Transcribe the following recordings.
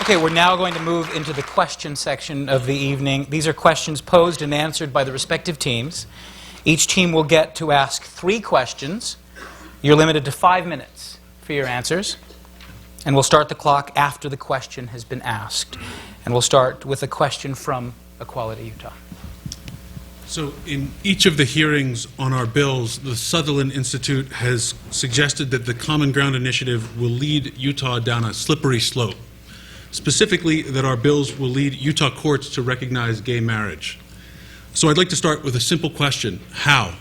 Okay, we're now going to move into the question section of the evening. These are questions posed and answered by the respective teams. Each team will get to ask 3 questions. You're limited to 5 minutes for your answers. And we'll start the clock after the question has been asked. And we'll start with a question from Equality Utah. So in each of the hearings on our bills, the Sutherland Institute has suggested that the Common Ground Initiative will lead Utah down a slippery slope. Specifically, that our bills will lead Utah courts to recognize gay marriage. So I'd like to start with a simple question. How?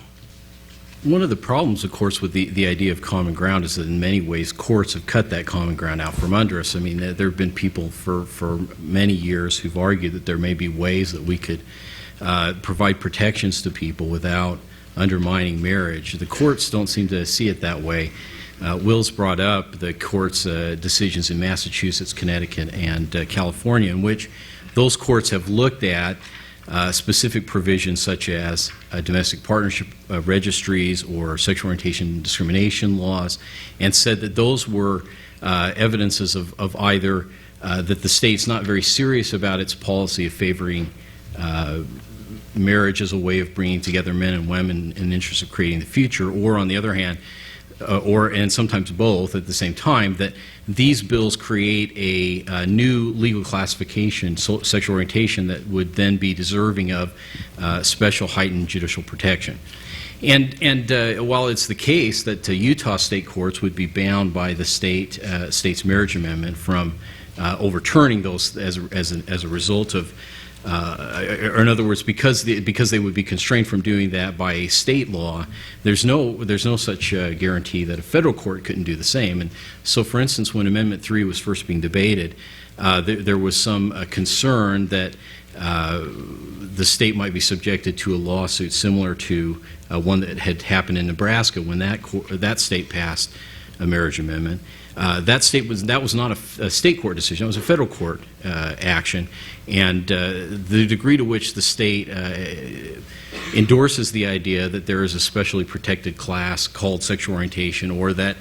One of the problems, of course, with the idea of common ground is that in many ways courts have cut that common ground out from under us. I mean, there have been people for many years who've argued that there may be ways that we could provide protections to people without undermining marriage. The courts don't seem to see it that way. Will's brought up the court's decisions in Massachusetts, Connecticut, and California, in which those courts have looked at specific provisions such as domestic partnership registries or sexual orientation discrimination laws, and said that those were evidences of either that the state's not very serious about its policy of favoring marriage as a way of bringing together men and women in the interest of creating the future, or on the other hand, and sometimes both at the same time, that these bills create a new legal classification, sexual orientation, that would then be deserving of special heightened judicial protection. And while it's the case that Utah state courts would be bound by the state's marriage amendment from overturning those as a result of or in other words, because they would be constrained from doing that by a state law, there's no such guarantee that a federal court couldn't do the same. And so, for instance, when Amendment 3 was first being debated, there was some concern that the state might be subjected to a lawsuit similar to one that had happened in Nebraska when that state passed a marriage amendment. That was not a state court decision; it was a federal court action, and the degree to which the state endorses the idea that there is a specially protected class called sexual orientation, or that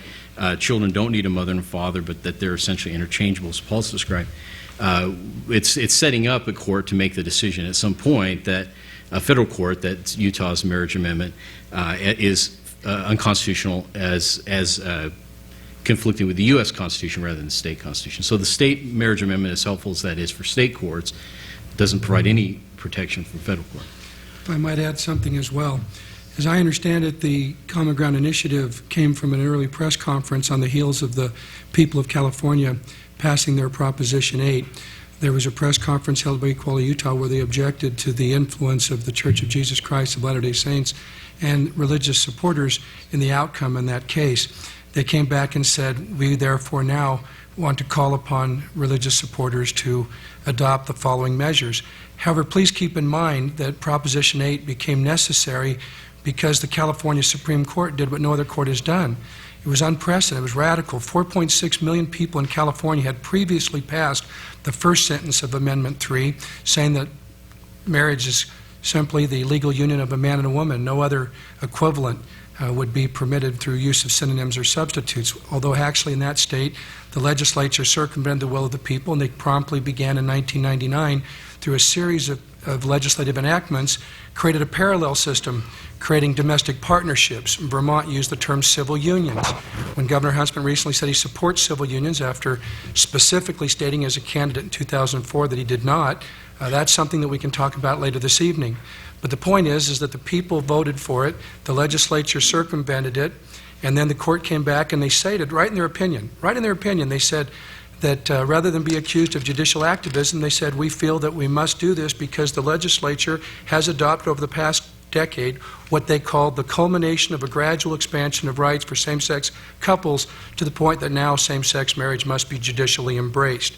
children don't need a mother and a father, but that they're essentially interchangeable, as Paul's described. It's setting up a court to make the decision at some point that a federal court that Utah's marriage amendment is unconstitutional as conflicting with the U.S. Constitution rather than the state Constitution. So the state marriage amendment, as helpful as that is for state courts, doesn't provide any protection for federal court. If I might add something as well. As I understand it, the Common Ground Initiative came from an early press conference on the heels of the people of California passing their Proposition 8. There was a press conference held by Equality Utah where they objected to the influence of the Church of Jesus Christ of Latter-day Saints and religious supporters in the outcome in that case. They came back and said, we therefore now want to call upon religious supporters to adopt the following measures. However, please keep in mind that Proposition 8 became necessary because the California Supreme Court did what no other court has done. It was unprecedented. It was radical. 4.6 million people in California had previously passed the first sentence of Amendment 3, saying that marriage is simply the legal union of a man and a woman. No other equivalent would be permitted through use of synonyms or substitutes, although actually in that state the legislature circumvented the will of the people, and they promptly began in 1999 through a series of legislative enactments, created a parallel system, creating domestic partnerships. Vermont used the term civil unions. When Governor Huntsman recently said he supports civil unions after specifically stating as a candidate in 2004 that he did not, that's something that we can talk about later this evening. But the point is that the people voted for it, the legislature circumvented it, and then the court came back and they stated, right in their opinion, they said that rather than be accused of judicial activism, they said, we feel that we must do this because the legislature has adopted over the past decade what they called the culmination of a gradual expansion of rights for same-sex couples to the point that now same-sex marriage must be judicially embraced.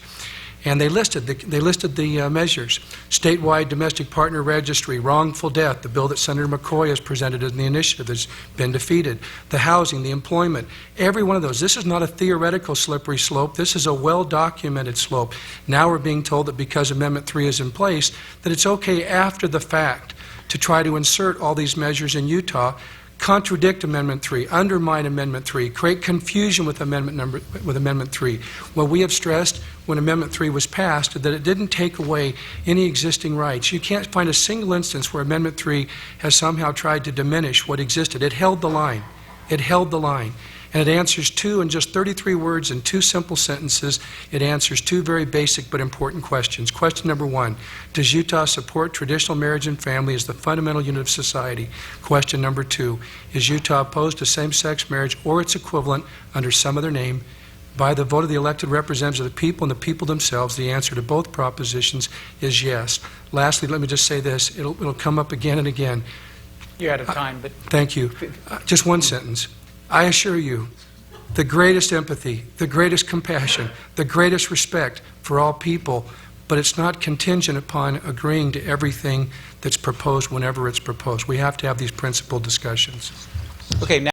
And they listed the measures: statewide domestic partner registry, wrongful death, the bill that Senator McCoy has presented in the initiative has been defeated, the housing, the employment, every one of those. This is not a theoretical slippery slope. This is a well-documented slope. Now we're being told that because Amendment 3 is in place, that it's okay after the fact to try to insert all these measures in Utah, contradict Amendment 3, undermine Amendment 3, create confusion with Amendment 3. Well, we have stressed when Amendment 3 was passed that it didn't take away any existing rights. You can't find a single instance where Amendment 3 has somehow tried to diminish what existed. It held the line. It held the line. And it answers in just 33 words in 2 simple sentences, it answers 2 very basic but important questions. Question number 1, does Utah support traditional marriage and family as the fundamental unit of society? Question number 2, is Utah opposed to same-sex marriage or its equivalent under some other name? By the vote of the elected representatives of the people and the people themselves, the answer to both propositions is yes. Lastly, let me just say this. It'll come up again and again. You're out of time, but... Thank you. Just one sentence. I assure you, the greatest empathy, the greatest compassion, the greatest respect for all people, but it's not contingent upon agreeing to everything that's proposed whenever it's proposed. We have to have these principled discussions. Okay, now